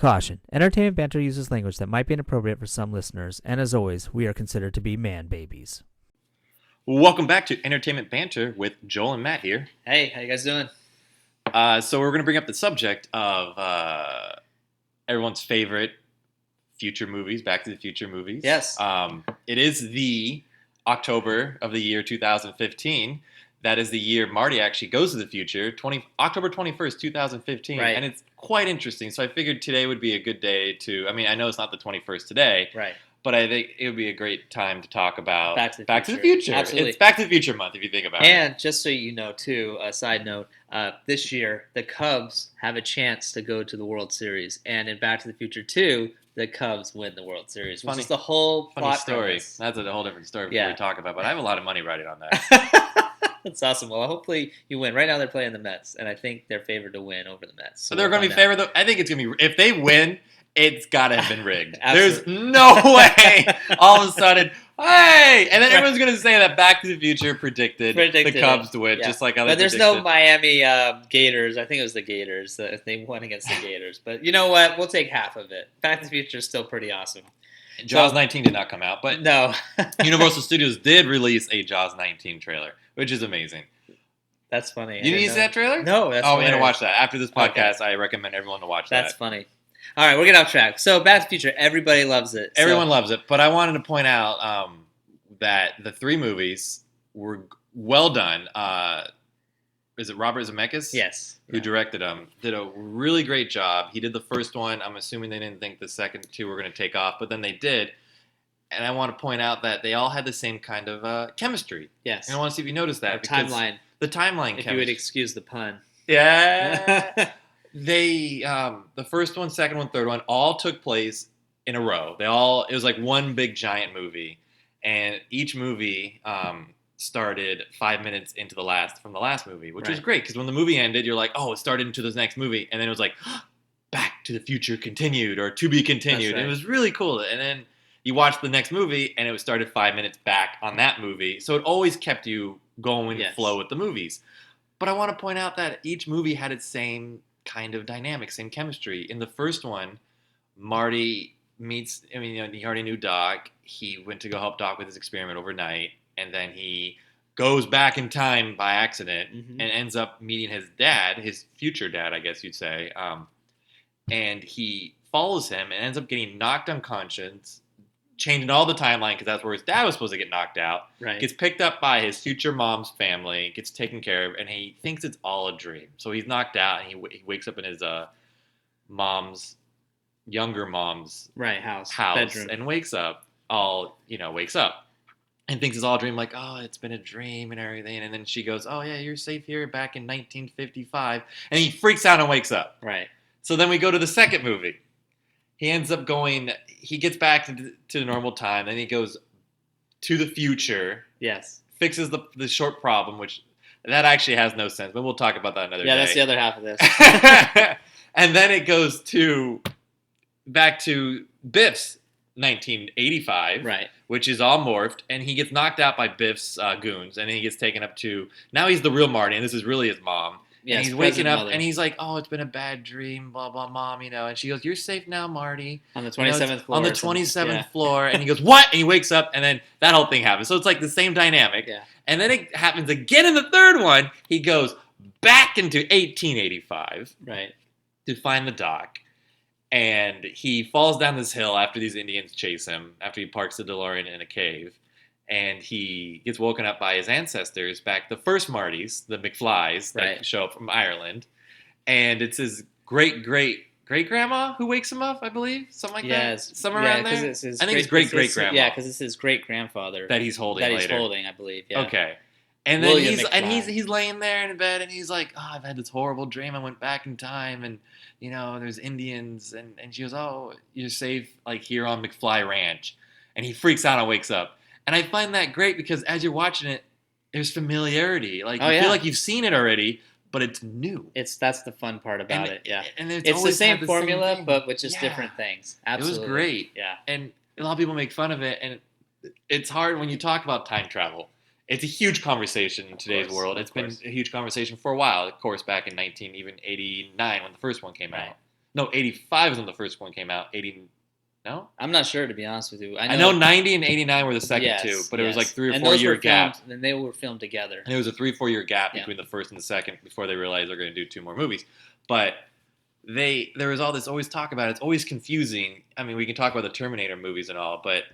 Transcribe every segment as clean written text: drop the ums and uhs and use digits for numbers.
Caution. Entertainment Banter uses language that might be inappropriate for some listeners, and as always, we are considered to be man babies. Welcome back to Entertainment Banter with Joel and Matt here. Hey, how you guys doing? So we're going to bring up the subject of everyone's favorite future movies, Back to the Future movies. Yes. It is the October of the year 2015. That is the year Marty actually goes to the future, October 21st, 2015. Right. And it's quite interesting. So I figured today would be a good day to, I know it's not the 21st today. Right. But I think it would be a great time to talk about Back to the Future. Absolutely. It's Back to the Future month, if you think about it. And just so you know, too, a side note, this year, the Cubs have a chance to go to the World Series. And in Back to the Future 2, the Cubs win the World Series, which is the whole funny plot story. premise. That's a whole different story before we talk about it. But I have a lot of money riding on that. That's awesome. Well, hopefully you win. Right now they're playing the Mets, and I think they're favored to win over the Mets. So they're going to be favored, though? I think it's going to be – if they win – it's got to have been rigged. There's no way all of a sudden, hey! And then everyone's going to say that Back to the Future predicted the Cubs to win, just like how they predicted. But there's no Miami Gators. I think it was the Gators. They won against the Gators. But you know what? We'll take half of it. Back to the Future is still pretty awesome. Jaws 19 did not come out, but no. Universal Studios did release a Jaws 19 trailer, which is amazing. That's funny. You didn't see that trailer? No, that's we're going to watch that. After this podcast, I recommend everyone to watch that. That's funny. All right, we're getting off track. So, Back to the Future, everybody loves it. Everyone loves it, but I wanted to point out that the three movies were well done. Is it Robert Zemeckis? Yes. Who directed them. Did a really great job. He did the first one. I'm assuming they didn't think the second two were going to take off, but then they did. And I want to point out that they all had the same kind of chemistry. Yes. And I want to see if you noticed that. The timeline. The timeline if you would excuse the pun. Yeah. They, the first one, second one, third one, all took place in a row. It was like one big giant movie. And each movie started 5 minutes into from the last movie, which was great. Because when the movie ended, you're like, oh, it started into this next movie. And then it was like, Back to the Future continued or to be continued. Right. And it was really cool. And then you watch the next movie and it was started 5 minutes back on that movie. So it always kept you going with the flow with the movies. But I want to point out that each movie had its same kind of dynamic, same chemistry. In the first one, Marty meets, he already knew Doc. He went to go help Doc with his experiment overnight. And then he goes back in time by accident and ends up meeting his dad, his future dad, I guess you'd say. And he follows him and ends up getting knocked unconscious, changing all the timeline because that's where his dad was supposed to get knocked out. Right. Gets picked up by his future mom's family, gets taken care of, and he thinks it's all a dream. So he's knocked out, and he wakes up in his younger mom's house bedroom, and wakes up and thinks it's all a dream, like, oh, it's been a dream and everything. And then she goes, oh yeah, you're safe here back in 1955, and he freaks out and wakes up. Right. So then we go to the second movie. He ends up he gets back to the normal time, then he goes to the future. Yes. Fixes the short problem, which that actually has no sense, but we'll talk about that another day. Yeah, that's the other half of this. And then it goes back to Biff's 1985, right? Which is all morphed, and he gets knocked out by Biff's goons, and then he gets taken up to, now he's the real Marty, and this is really his mom. Yes, and he's waking up, and he's like, oh, it's been a bad dream, blah, blah, Mom, And she goes, you're safe now, Marty. On the 27th floor. On the 27th floor. And he goes, what? And he wakes up, and then that whole thing happens. So it's like the same dynamic. Yeah. And then it happens again in the third one. He goes back into 1885. Right. To find the Doc. And he falls down this hill after these Indians chase him, after he parks the DeLorean in a cave. And he gets woken up by his ancestors back, the first Martys, the McFlys, that show up from Ireland. And it's his great-grandma who wakes him up, I believe? Something like that? Somewhere around there? I think it's great-great-grandma. Yeah, because it's his great-grandfather. That he's holding later. I believe, yeah. Okay. And then he's laying there in bed, and he's like, oh, I've had this horrible dream. I went back in time, and, there's Indians. And she goes, oh, you're safe, like, here on McFly Ranch. And he freaks out and wakes up. And I find that great because as you're watching it, there's familiarity. Like, you feel like you've seen it already, but it's new. That's the fun part about it, yeah. And it's the same formula, but with just different things. Absolutely. It was great. Yeah. And a lot of people make fun of it, and it's hard when you talk about time travel. It's a huge conversation in today's world. It's been a huge conversation for a while, of course, back in 1989 when the first one came out. No, 85 is when the first one came out. 80. No, I'm not sure, to be honest with you. I know 90 and 89 were the second yes, two, but it was like 3 or and 4 those year were gap. filmed, and they were filmed together. And it was a 3-4 year gap Yeah. between the first and the second before they realized they're going to do 2 more movies. But there was all this always talk about it. It's always confusing. I mean, we can talk about the Terminator movies and all, but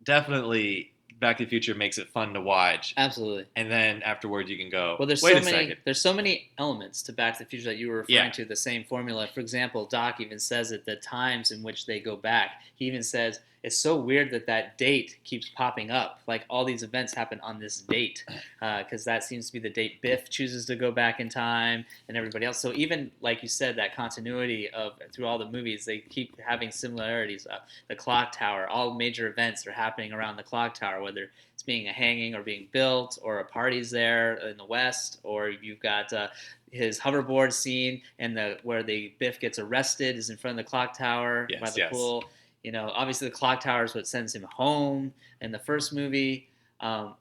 definitely Back to the Future makes it fun to watch. Absolutely. And then afterwards you can go, well, there's wait so a many second. there's so many elements to Back to the Future that you were referring to, the same formula. For example, Doc even says at the times in which they go back, he even says it's so weird that date keeps popping up. Like all these events happen on this date, because that seems to be the date Biff chooses to go back in time, and everybody else. So even like you said, that continuity of through all the movies, they keep having similarities. The clock tower, all major events are happening around the clock tower, whether it's being a hanging or being built, or a party's there in the West, or you've got his hoverboard scene, and where the Biff gets arrested is in front of the clock tower by the pool. You know, obviously the clock tower is what sends him home in the first movie. I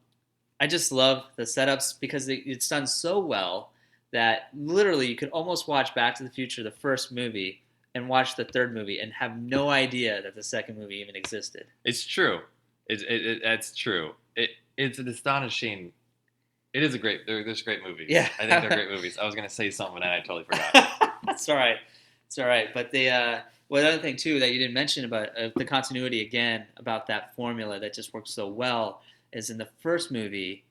just love the setups because it's done so well that literally you could almost watch Back to the Future, the first movie, and watch the third movie and have no idea that the second movie even existed. It's true. That's true. It's an astonishing. It is a great. There's great movies. Yeah, I think they're great movies. I was gonna say something and I totally forgot. It's all right. It's all right. But one other thing too that you didn't mention about the continuity again about that formula that just works so well is in the first movie,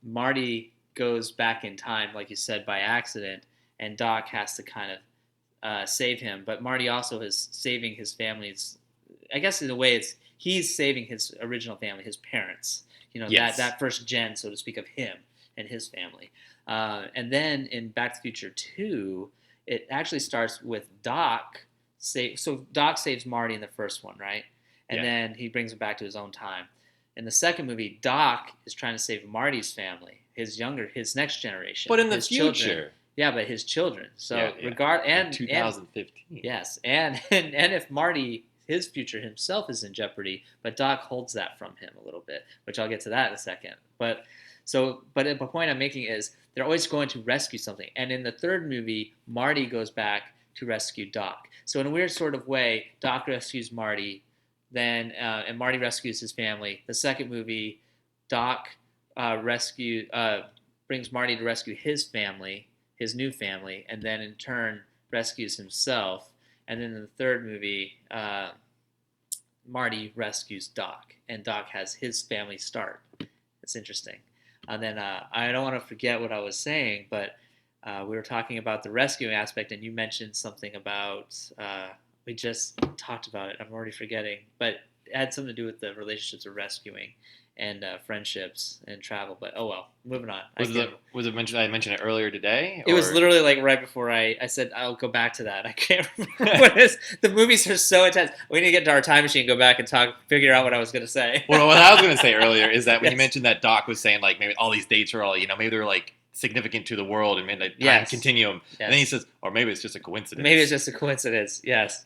Marty goes back in time, like you said, by accident, and Doc has to kind of save him. But Marty also is saving his family's. I guess in a way, he's saving his original family, his parents. You know, that first gen, so to speak, of him and his family. And then in Back to the Future 2, it actually starts with Doc. So Doc saves Marty in the first one, right? And then he brings him back to his own time. In the second movie, Doc is trying to save Marty's family, his next generation. But in the future. Children. Yeah, but his children. So in 2015. Yes, and if Marty, his future himself is in jeopardy, but Doc holds that from him a little bit, which I'll get to that in a second. But the point I'm making is they're always going to rescue something. And in the third movie, Marty goes back to rescue Doc. So in a weird sort of way, Doc rescues Marty, then and Marty rescues his family. The second movie, Doc brings Marty to rescue his family, his new family, and then in turn rescues himself. And then in the third movie, Marty rescues Doc, and Doc has his family start. It's interesting. And then I don't want to forget what I was saying, but we were talking about the rescuing aspect, and you mentioned something about, we just talked about it, I'm already forgetting, but it had something to do with the relationships of rescuing and friendships and travel. But oh well, moving on. Was it mentioned? I mentioned it earlier today. It was literally like right before I said I'll go back to that. I can't remember what it is. The movies are so intense. We need to get to our time machine, go back and figure out what I was going to say. Well, what I was going to say earlier is that when you mentioned that Doc was saying like maybe all these dates are all maybe they're like significant to the world and maybe the time continuum. Yes. And then he says, or maybe it's just a coincidence. Maybe it's just a coincidence. Yes.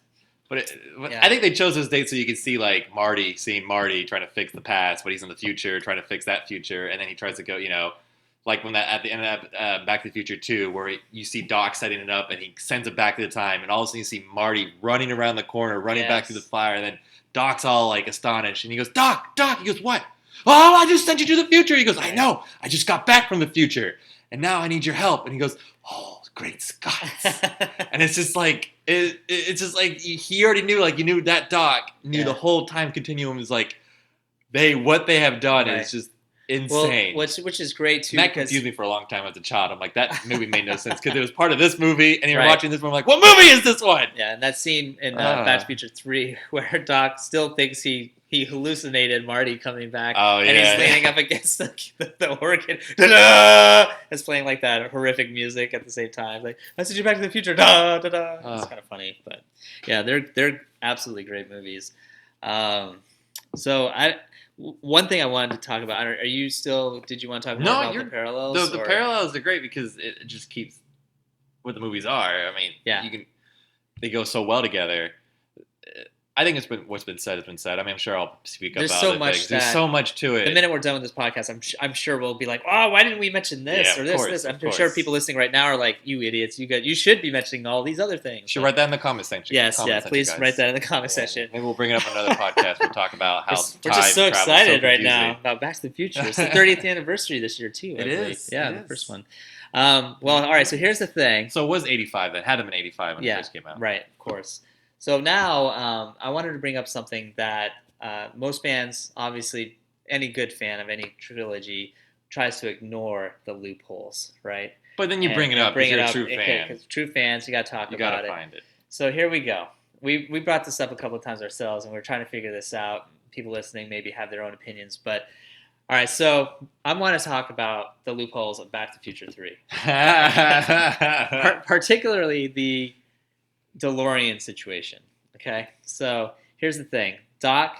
But I think they chose those dates so you could see like seeing Marty trying to fix the past, but he's in the future trying to fix that future, and then he tries to go, like when at the end of Back to the Future 2, where you see Doc setting it up and he sends it back to the time, and all of a sudden you see Marty running around the corner, running back through the fire, and then Doc's all like astonished, and he goes, Doc, he goes, what? Oh, I just sent you to the future. He goes, I know, I just got back from the future, and now I need your help. And he goes, oh, great Scots. And it's just like, it's just like he already knew, like you knew that Doc knew the whole time continuum is like what they have done is just insane. Well, which is great too. And that confused me for a long time as a child. I'm like, that movie made no sense because it was part of this movie, and you're watching this movie, I'm like, what movie is this one? Yeah, and that scene in Back to the Future 3 where Doc still thinks he hallucinated Marty coming back, and he's leaning up against the organ. It's playing like that horrific music at the same time. Like, I sent you Back to the Future. Da, da, da. It's kind of funny, but yeah, they're absolutely great movies. One thing I wanted to talk about. Are you still? Did you want to talk more about the parallels? The parallels are great because it just keeps what the movies are. I mean, they go so well together. I think what's been said has been said. I mean, I'm sure I'll speak There's about so other much things. There's so much to it. The minute we're done with this podcast, I'm sure we'll be like, oh, why didn't we mention this or this? I'm sure people listening right now are like, you idiots, you should be mentioning all these other things. You should write that in the comment section. Yes, please write that in the comment section. Maybe we'll bring it up in another podcast. We'll talk about how we're just so excited right now about Back to the Future. It's the 30th anniversary this year too. It is. Yeah, the first one. Well, all right. So here's the thing. So it was 85 then. Had to have been 85 when it first came out. Right, of course. So now I wanted to bring up something that most fans, obviously, any good fan of any trilogy, tries to ignore the loopholes, right? But then you bring it up because you're a true fan. Because true fans, you got to talk about it. You got to find it. So here we go. We brought this up a couple of times ourselves, and we're trying to figure this out. People listening maybe have their own opinions, but all right. So I want to talk about the loopholes of Back to the Future 3, particularly the DeLorean situation. Okay, so here's the thing: Doc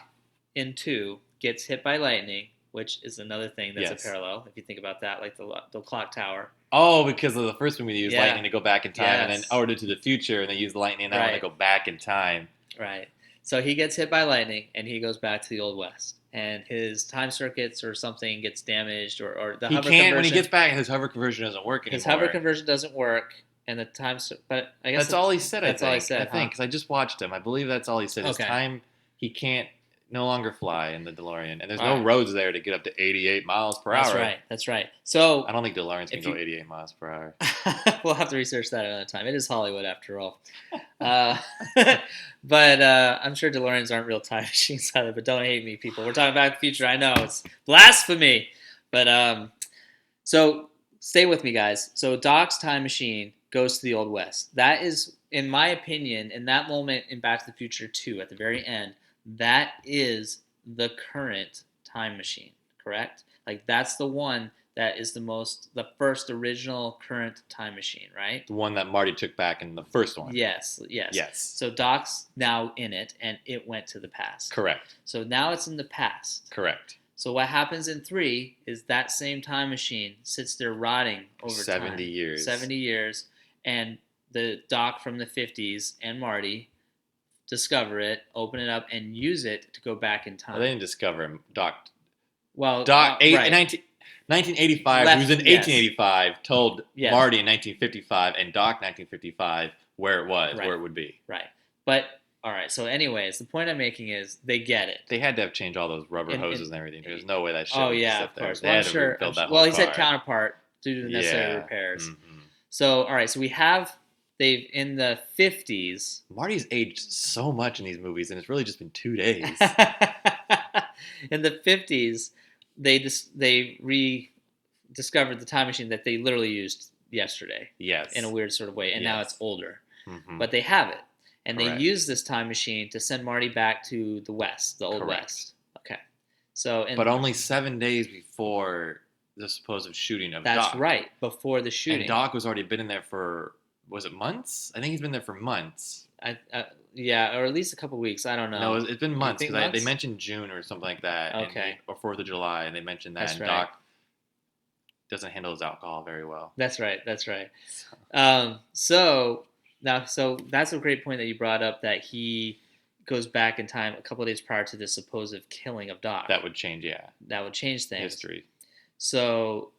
in 2 gets hit by lightning, which is another thing that's a parallel if you think about that, like the clock tower. Oh, because of the first movie, they used lightning to go back in time, and then ordered to the future, and they use lightning now when they go back in time. Right. So he gets hit by lightning, and he goes back to the Old West, and his time circuits or something gets damaged, or the hover conversion. When he gets back, his hover conversion doesn't work anymore. His hover conversion doesn't work. And the time, but I guess that's all he said. That's all he said. I think because I just watched him. I believe that's all he said. His time, he can't no longer fly in the DeLorean, and there's no roads there to get up to 88 miles per hour. That's right. So I don't think DeLoreans can go 88 miles per hour. We'll have to research that another time. It is Hollywood after all. But I'm sure DeLoreans aren't real time machines either. But don't hate me, people. We're talking about the future. I know it's blasphemy, but so stay with me, guys. So Doc's time machine goes to the Old West. That is, in my opinion, in that moment in Back to the Future 2, at the very end, that is the current time machine, correct? Like, that's the one that is the first original current time machine, right? The one that Marty took back in the first one. Yes. So Doc's now in it, and it went to the past. Correct. So now it's in the past. Correct. So what happens in 3 is that same time machine sits there rotting over 70 years. 70 years. And the Doc from the 50s and Marty discover it, open it up, and use it to go back in time. Well, they didn't discover him. Doc, 1985, who was in 1885, told Marty in 1955 and Doc 1955 where it was, where it would be. Right. But, all right, so anyways, the point I'm making is they get it. They had to have changed all those rubber hoses and everything. There's no way that shit would sit there. Course. They had to rebuild that whole Well, he car. said counterpart due to the necessary repairs. Mm-hmm. So, all right, so they've in the 50s. Marty's aged so much in these movies, and it's really just been 2 days. In the 50s, they rediscovered the time machine that they literally used yesterday. Yes. In a weird sort of way, and now it's older. Mm-hmm. But they have it, and they use this time machine to send Marty back to the West, the Old West. Okay. So, but only 7 days before the supposed shooting of Doc. That's right, before the shooting. And Doc was already been in there for, was it months? I think he's been there for months. Yeah, or at least a couple weeks. I don't know. No, it's been months because they mentioned June or something like that. Okay. Or 4th of July, and they mentioned that. That's and right. Doc doesn't handle his alcohol very well. That's right. So that's a great point that you brought up, that he goes back in time a couple of days prior to the supposed killing of Doc. That would change, That would change things. History. So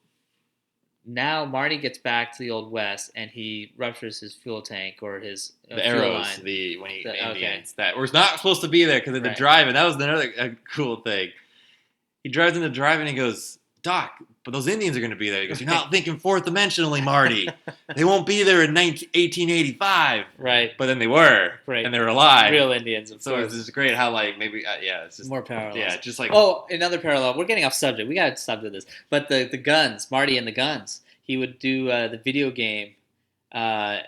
now Marty gets back to the Old West, and he ruptures his fuel tank or his the fuel arrows, line. the Indians that were not supposed to be there because they're driving. That was another cool thing. He drives into driving and he goes, Doc, but those Indians are going to be there. He goes, you're not thinking fourth dimensionally, Marty. They won't be there in 1885. Right. But then they were. Right. And they were alive. Real Indians, of course. So it's just great how, like, maybe, it's just... More parallels. Yeah, just like... Oh, another parallel. We're getting off subject. We got to stop with this. But the guns, Marty and the guns. He would do the video game, the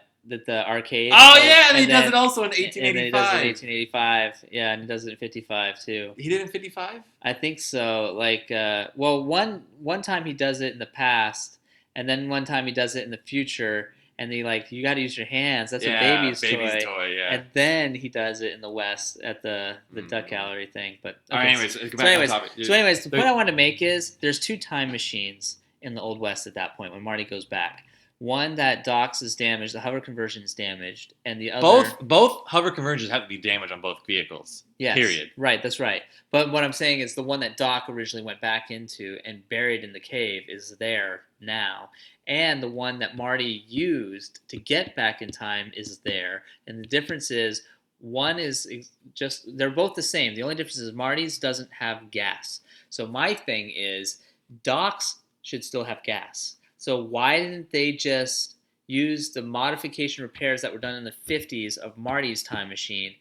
arcade. Oh, yeah, and he does it also in 1885. And then he does it in 1885. Yeah, and he does it in 55, too. He did it in 55? I think so. Like, one time he does it in the past, and then one time he does it in the future, and you got to use your hands. That's a baby's toy. Yeah. And then he does it in the West at the Duck Gallery thing. But okay. All right, anyways, go back on topic. So anyways, the point I want to make is there's two time machines in the Old West at that point when Marty goes back. One that docks is damaged, the hover conversion is damaged, and the other Both hover conversions have to be damaged on both vehicles. yes, period. Right, that's right. But what I'm saying is the one that Doc originally went back into and buried in the cave is there now. And the one that Marty used to get back in time is there. And the difference is one is just, they're both the same. The only difference is Marty's doesn't have gas. So my thing is Doc's should still have gas. So why didn't they just use the modification repairs that were done in the 50s of Marty's time machine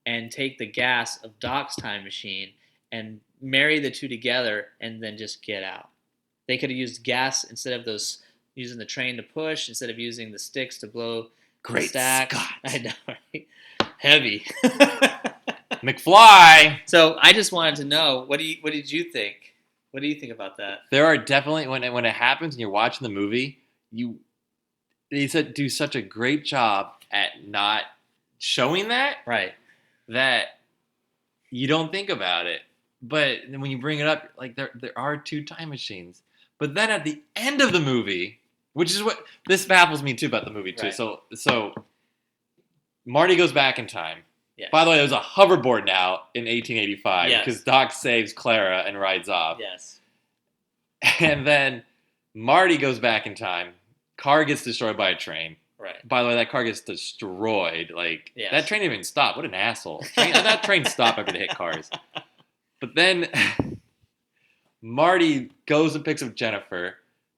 and take the gas of Doc's time machine and marry the two together and then just get out? They could have used gas instead of those, using the train to push, instead of using the sticks to blow the stacks. Scott. I know, right? Heavy. McFly. So I just wanted to know, what did you think? What do you think about that? There are definitely, when it happens and you're watching the movie, they do such a great job at not showing that Right. that you don't think about it. But when you bring it up, like there are two time machines. But then at the end of the movie, which is what this baffles me too about the movie too. Right. So Marty goes back in time. Yes. By the way, there's a hoverboard now in 1885 Yes. because Doc saves Clara and rides off. Yes. And then Marty goes back in time. Car gets destroyed by a train. Right. By the way, that car gets destroyed. Like Yes. that train didn't even stop. What an asshole! That train stopped after they hit cars. But then Marty goes and picks up Jennifer,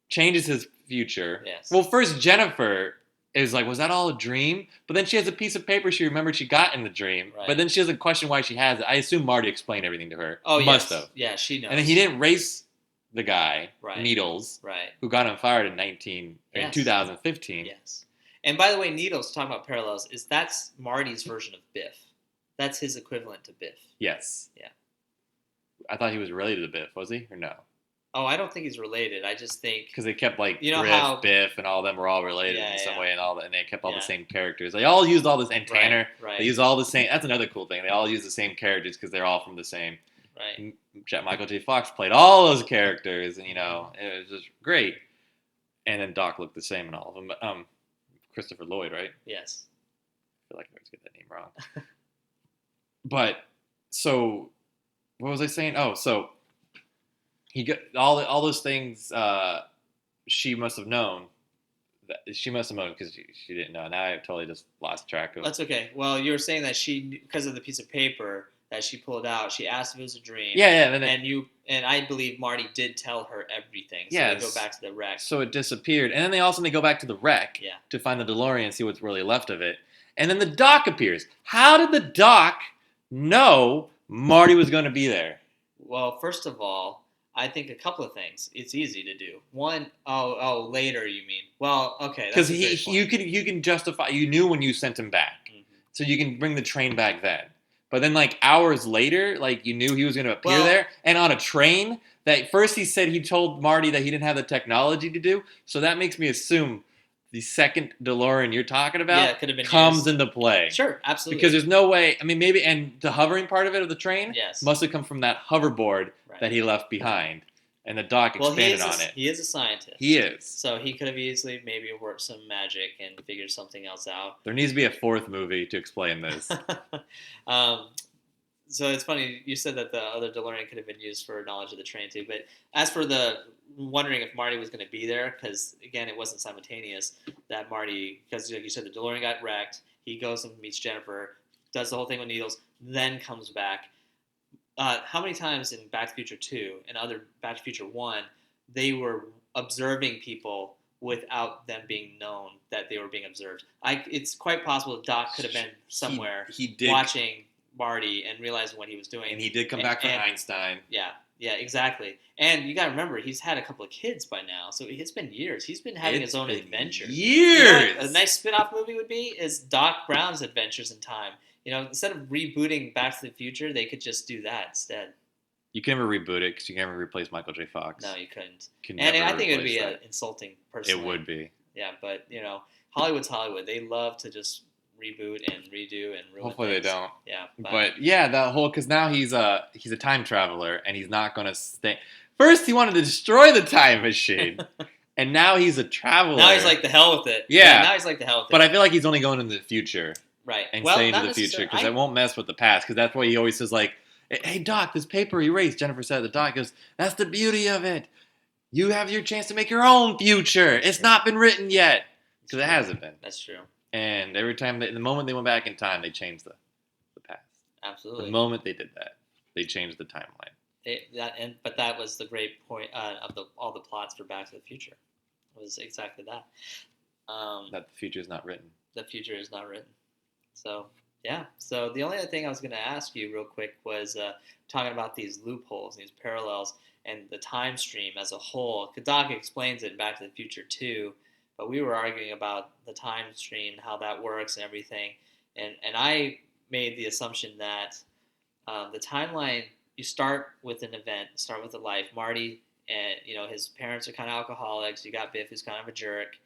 changes his future. Yes. Well, first Jennifer is like, was that all a dream? But then she has a piece of paper she remembered she got in the dream. Right. But then she doesn't question why she has it. I assume Marty explained everything to her. Oh, Must yes. have. Yeah, she knows. And then he didn't race the guy, Right. Needles, Right. who got him fired in Yes. 2015. Yes. And by the way, Needles, talking about parallels, that's Marty's version of Biff. That's his equivalent to Biff. Yes. Yeah. I thought he was related to Biff, was he? Or no? Oh, I don't think he's related. I just think Because they kept like You know Griff, how- Biff, and all of them were all related Yeah, in some yeah. way, and all that, and they kept all Yeah. the same characters. They all used all this, and Tanner. Right. They use all the same. That's another cool thing. They all use the same characters because they're all from the same. Right. Michael J. Fox played all those characters, and it was just great. And then Doc looked the same in all of them. But Christopher Lloyd, right? Yes. I feel like I always get that name wrong. But so, what was I saying? Oh, so he got all those things. She must have known. She must have known because she didn't know. Now I totally just lost track of. That's okay. Well, you were saying that she, because of the piece of paper that she pulled out, she asked if it was a dream. Yeah. And I believe Marty did tell her everything. So Yes. they go back to the wreck. So it disappeared, and then they go back to the wreck Yeah. to find the DeLorean and see what's really left of it. And then the Doc appears. How did the Doc know Marty was going to be there? Well, first of all, I think a couple of things. It's easy to do. One, later you mean? Well, okay. Because you can justify. You knew when you sent him back, Mm-hmm. so you can bring the train back then. But then, like hours later, like you knew he was going to appear Well- there, and on a train. That first he said he told Marty that he didn't have the technology to do. So that makes me assume the second DeLorean you're talking about it could have been comes used. into play. Sure, absolutely. Because there's no way. I mean, maybe, and the hovering part of it of the train Yes. must have come from that hoverboard Right. that he left behind, and the Doc expanded on it. He is a scientist. He is. So he could have easily maybe worked some magic and figured something else out. There needs to be a fourth movie to explain this. So it's funny, you said that the other DeLorean could have been used for knowledge of the train too. But as for the wondering if Marty was going to be there, because again, it wasn't simultaneous, that Marty, because like you said, the DeLorean got wrecked. He goes and meets Jennifer, does the whole thing with Needles, then comes back. How many times in Back to the Future 2 and other Back to the Future 1, they were observing people without them being known that they were being observed? It's quite possible that Doc could have been somewhere He did, watching Marty and realizing what he was doing. and he did come back from Einstein. Yeah, exactly. And you got to remember, he's had a couple of kids by now, so it's been years. He's been having his own adventures. Years. You know what a nice spin-off movie would be is Doc Brown's Adventures in Time. Instead of rebooting Back to the Future, they could just do that instead. You can never reboot it because you can never replace Michael J. Fox. No, you couldn't. Can And never I think it would replace be that. insulting, personally. It would be. Yeah, but Hollywood's Hollywood. They love to just reboot and redo and ruin Hopefully things. they don't. Yeah, But yeah, the whole, because now he's a time traveler and he's not going to stay. First, he wanted to destroy the time machine, And now he's a traveler. Now he's like the hell with it. Yeah. Now he's like the hell with it. But I feel like he's only going into the future. Right. And well, staying not to the future because necessarily. I won't mess with the past. Because that's why he always says like, "Hey Doc, this paper erased." Jennifer said, "The Doc goes, that's the beauty of it. You have your chance to make your own future. It's not been written yet because it hasn't been." That's true. And every time, the moment they went back in time, they changed the past. Absolutely. The moment they did that, they changed the timeline. But that was the great point of all the plots for Back to the Future. It was exactly that. That the future is not written. The future is not written. So yeah. So the only other thing I was going to ask you real quick was talking about these loopholes, these parallels, and the time stream as a whole. Doc explains it in Back to the Future too, but we were arguing about the time stream, how that works, and everything. And I made the assumption that the timeline. You start with an event, start with a life. Marty and his parents are kind of alcoholics. You got Biff, who's kind of a jerk,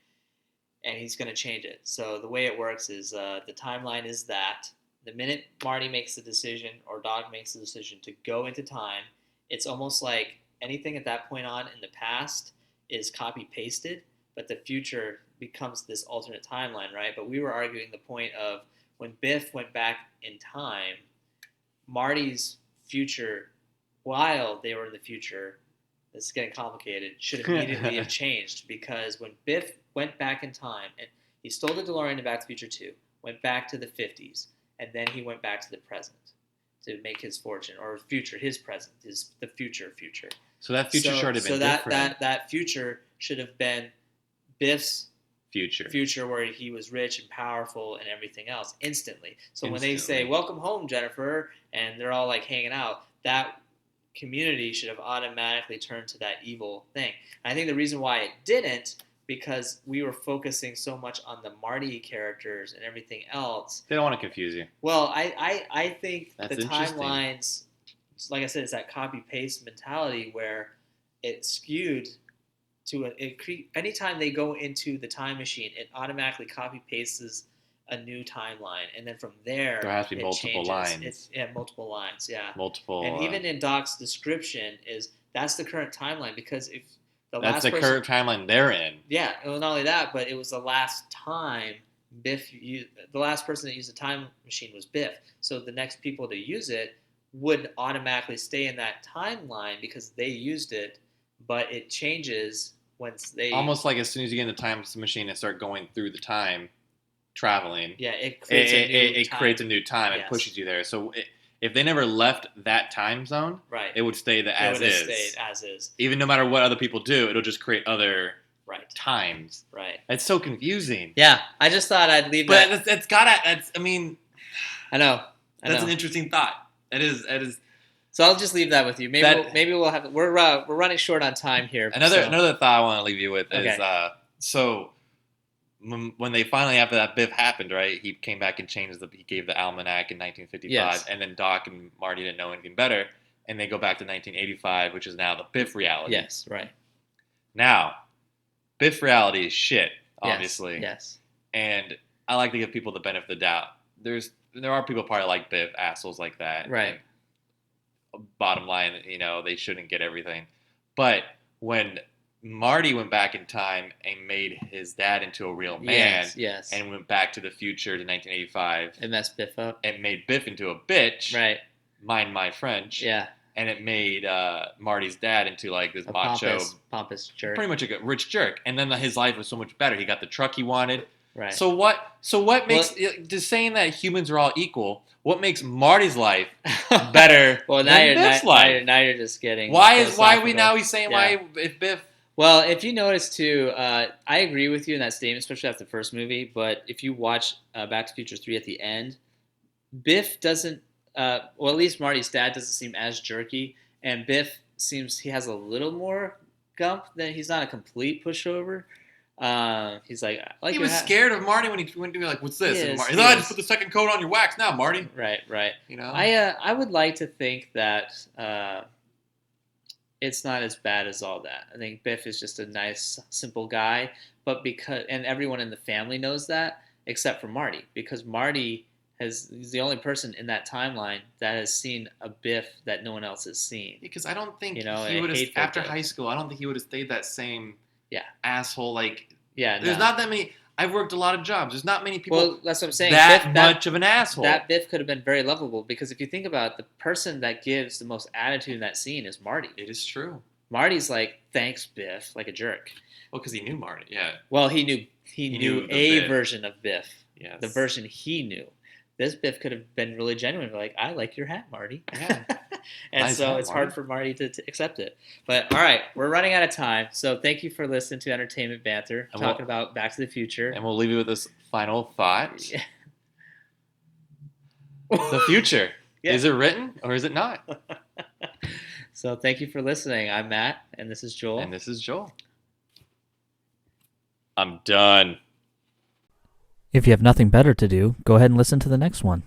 and he's going to change it. So the way it works is the timeline is that the minute Marty makes the decision or Doc makes the decision to go into time, it's almost like anything at that point on in the past is copy pasted, but the future becomes this alternate timeline, right? But we were arguing the point of when Biff went back in time, Marty's future, while they were in the future, this is getting complicated, should immediately have changed, because when Biff went back in time, and he stole the DeLorean in Back to the Future 2, went back to the 50s, and then he went back to the present to make his fortune, or future, his present, the future. So that future should have been different. That future should have been Biff's future where he was rich and powerful and everything else instantly. So when they say, "Welcome home, Jennifer," and they're all like hanging out, that community should have automatically turned to that evil thing. And I think the reason why it didn't, because we were focusing so much on the Marty characters and everything else. They don't want to confuse you. Well, I think That's the timelines, like I said, it's that copy-paste mentality where it skewed to anytime they go into the time machine, it automatically copy-pastes a new timeline, and then from there has to be multiple lines. It's multiple lines, yeah. Multiple. And even in Doc's description, that's the current timeline, because if that's the current timeline they're in. Yeah, well, not only that, but it was the last time the last person that used the time machine was Biff. So the next people to use it would automatically stay in that timeline because they used it, but it changes once they... Almost like as soon as you get in the time machine and start going through the time, traveling. Yeah, it creates a new time. Yes. It pushes you there. So if they never left that time zone, right, it would stay as is. Stayed as is. Even no matter what other people do, it'll just create other times. Right. It's so confusing. Yeah, I just thought I'd leave that. But it's gotta. I mean, I know. That's an interesting thought. It is. So I'll just leave that with you. Maybe we'll have. We're running short on time here. Another thought I want to leave you with is so when they finally, after that Biff happened, right? He came back and he gave the almanac in 1955, yes. And then Doc and Marty didn't know anything better, and they go back to 1985, which is now the Biff reality. Yes, right. Now, Biff reality is shit, obviously. Yes. And I like to give people the benefit of the doubt. There are people probably like Biff, assholes like that. Right. Bottom line, they shouldn't get everything. But when Marty went back in time and made his dad into a real man, yes. And went back to the future to 1985, it messed Biff up. And made Biff into a bitch. Right. Mind my French. Yeah. And it made Marty's dad into like this macho, pompous jerk. Pretty much a rich jerk. And then his life was so much better. He got the truck he wanted. Right. So what makes just saying that humans are all equal? What makes Marty's life better than Biff's life? Now you're just getting. Why are we saying why if Biff? Well, if you notice too, I agree with you in that statement, especially after the first movie. But if you watch Back to the Future 3 at the end, Biff doesn't. Well, at least Marty's dad doesn't seem as jerky, and Biff seems he has a little more gump. He's not a complete pushover. He's like he was scared of Marty when he went to be like, "What's this?" Yes, and Marty, I just put the second coat on your wax now, Marty. Right. I would like to think that it's not as bad as all that. I think Biff is just a nice, simple guy, but and everyone in the family knows that except for Marty, because Marty he's the only person in that timeline that has seen a Biff that no one else has seen. Because I don't think he would have, after high school, I don't think he would have stayed that same asshole. Like, Yeah, there's not that many. I've worked a lot of jobs. There's not many people Well, that's what I'm saying. that much of an asshole. That Biff could have been very lovable because if you think about it, the person that gives the most attitude in that scene is Marty. It is true. Marty's like, thanks, Biff, like a jerk. Well, because he knew Marty. Yeah. Well, he knew knew a Biff. version of Biff. Yes. The version he knew. This Biff could have been really genuine, like, I like your hat, Marty. Yeah. And Nice so hat, it's Marty. hard for Marty to accept it. But all right, we're running out of time. So thank you for listening to Entertainment Banter, And talking about Back to the Future. And we'll leave you with this final thought. Yeah. The future. Yeah. Is it written or is it not? So thank you for listening. I'm Matt, and this is Joel. And this is Joel. I'm done. If you have nothing better to do, go ahead and listen to the next one.